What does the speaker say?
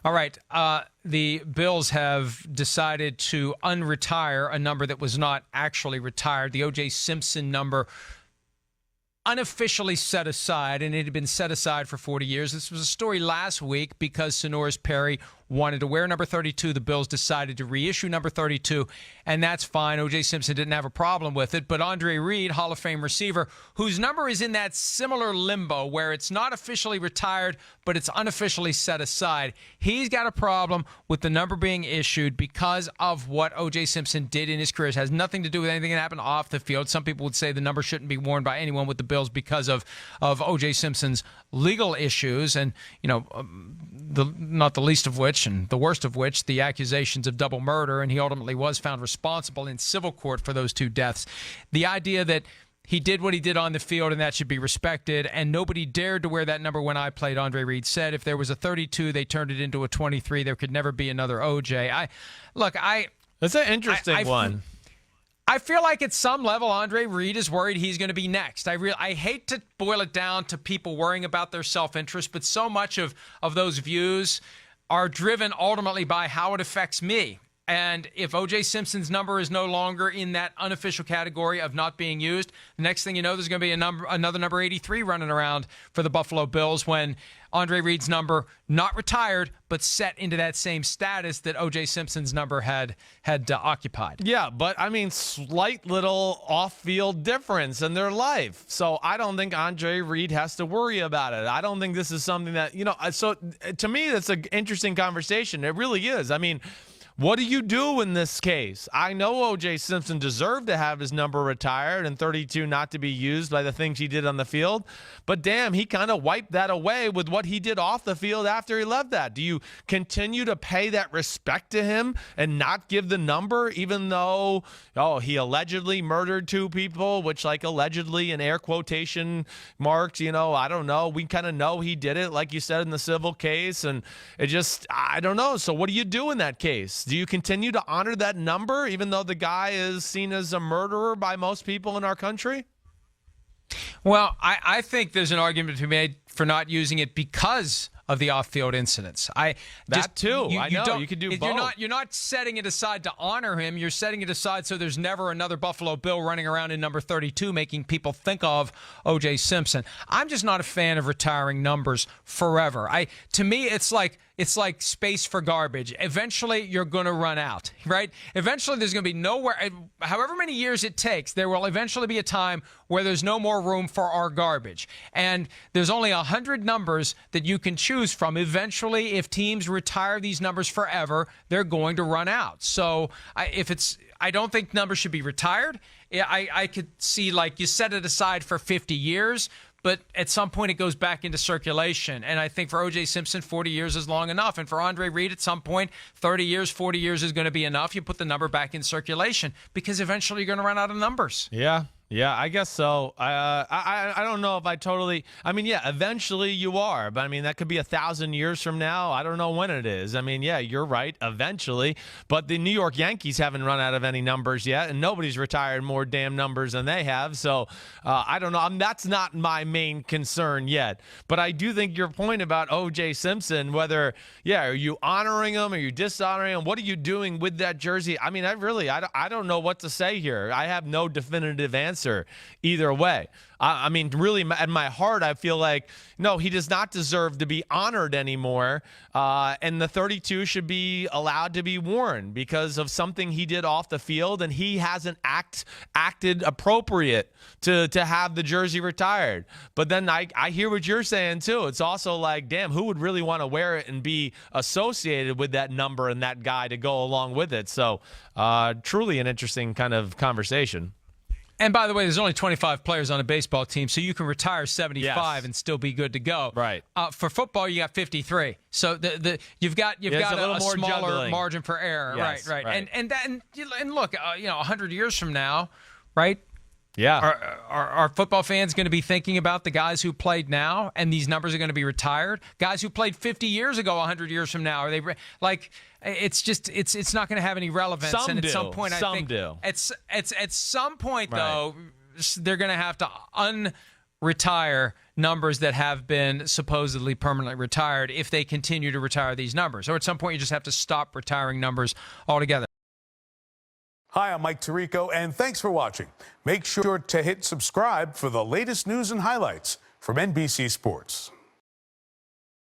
All right. The Bills have decided to unretire a number that was not actually retired. The OJ Simpson number unofficially set aside, and it had been set aside for 40 years. This was a story last week because Sonoris Perry wanted to wear number 32. The Bills decided to reissue number 32, and that's fine. O.J. Simpson didn't have a problem with it, but Andre Reed, Hall of Fame receiver, whose number is in that similar limbo where it's not officially retired, but it's unofficially set aside, he's got a problem with the number being issued because of what O.J. Simpson did in his career. It has nothing to do with anything that happened off the field. Some people would say the number shouldn't be worn by anyone with the Bills because of O.J. Simpson's legal issues, and not the least of which and the worst of which, the accusations of double murder, and he ultimately was found responsible in civil court for those two deaths. The idea that he did what he did on the field and that should be respected, and nobody dared to wear that number when I played, Andre Reed said. If there was a 32, they turned it into a 23. There could never be another OJ. That's an interesting one. I feel like at some level, Andre Reed is worried he's going to be next. I hate to boil it down to people worrying about their self-interest, but so much of those views are driven ultimately by how it affects me. And if O.J. Simpson's number is no longer in that unofficial category of not being used, the next thing you know, there's going to be another number 83 running around for the Buffalo Bills when Andre Reed's number, not retired, but set into that same status that O.J. Simpson's number had occupied. Yeah, but, slight little off-field difference in their life. So I don't think Andre Reed has to worry about it. I don't think this is something that, so to me, that's an interesting conversation. It really is. What do you do in this case? I know O.J. Simpson deserved to have his number retired and 32 not to be used by the things he did on the field, but damn, he kind of wiped that away with what he did off the field after he left that. Do you continue to pay that respect to him and not give the number even though, he allegedly murdered two people, which allegedly in air quotation marks, I don't know. We kind of know he did it, like you said, in the civil case, and it just, I don't know. So what do you do in that case? Do you continue to honor that number even though the guy is seen as a murderer by most people in our country? Well, I think there's an argument to be made for not using it because of the off-field incidents. I know. You could do both. You're not setting it aside to honor him. You're setting it aside so there's never another Buffalo Bill running around in number 32 making people think of O.J. Simpson. I'm just not a fan of retiring numbers forever. To me, it's like space for garbage. Eventually, you're going to run out, right? Eventually, there's going to be nowhere. However many years it takes, there will eventually be a time where there's no more room for our garbage. And there's only 100 numbers that you can choose from. Eventually, if teams retire these numbers forever, they're going to run out. So I don't think numbers should be retired. I could see you set it aside for 50 years, but at some point it goes back into circulation. And I think for O.J. Simpson, 40 years is long enough. And for Andre Reed, at some point, 30 years, 40 years is going to be enough. You put the number back in circulation because eventually you're going to run out of numbers. Yeah, I guess so. I don't know if I totally. Eventually you are, but that could be 1,000 years from now. I don't know when it is. You're right. Eventually, but the New York Yankees haven't run out of any numbers yet, and nobody's retired more damn numbers than they have. So I don't know. That's not my main concern yet. But I do think your point about O.J. Simpson, whether are you honoring him, are you dishonoring him? What are you doing with that jersey? I don't know what to say here. I have no definitive answer either way. Really, at my heart, I feel like, no, he does not deserve to be honored anymore, and the 32 should be allowed to be worn because of something he did off the field, and he hasn't acted appropriate to have the jersey retired. But then I hear what you're saying, too. It's also like, damn, who would really want to wear it and be associated with that number and that guy to go along with it? So truly an interesting kind of conversation. And by the way, there's only 25 players on a baseball team, so you can retire 75 and still be good to go. Right. For football, you got 53. So you've got a smaller juggling margin for error. Yes, right. And look, 100 years from now, right? Yeah. Are football fans going to be thinking about the guys who played now and these numbers are going to be retired? Guys who played 50 years ago, 100 years from now, are they it's not going to have any relevance. Some and do. At some point, Some I think do. At some point, though, they're going to have to unretire numbers that have been supposedly permanently retired if they continue to retire these numbers. Or at some point, you just have to stop retiring numbers altogether. Hi, I'm Mike Tirico, and thanks for watching. Make sure to hit subscribe for the latest news and highlights from NBC Sports.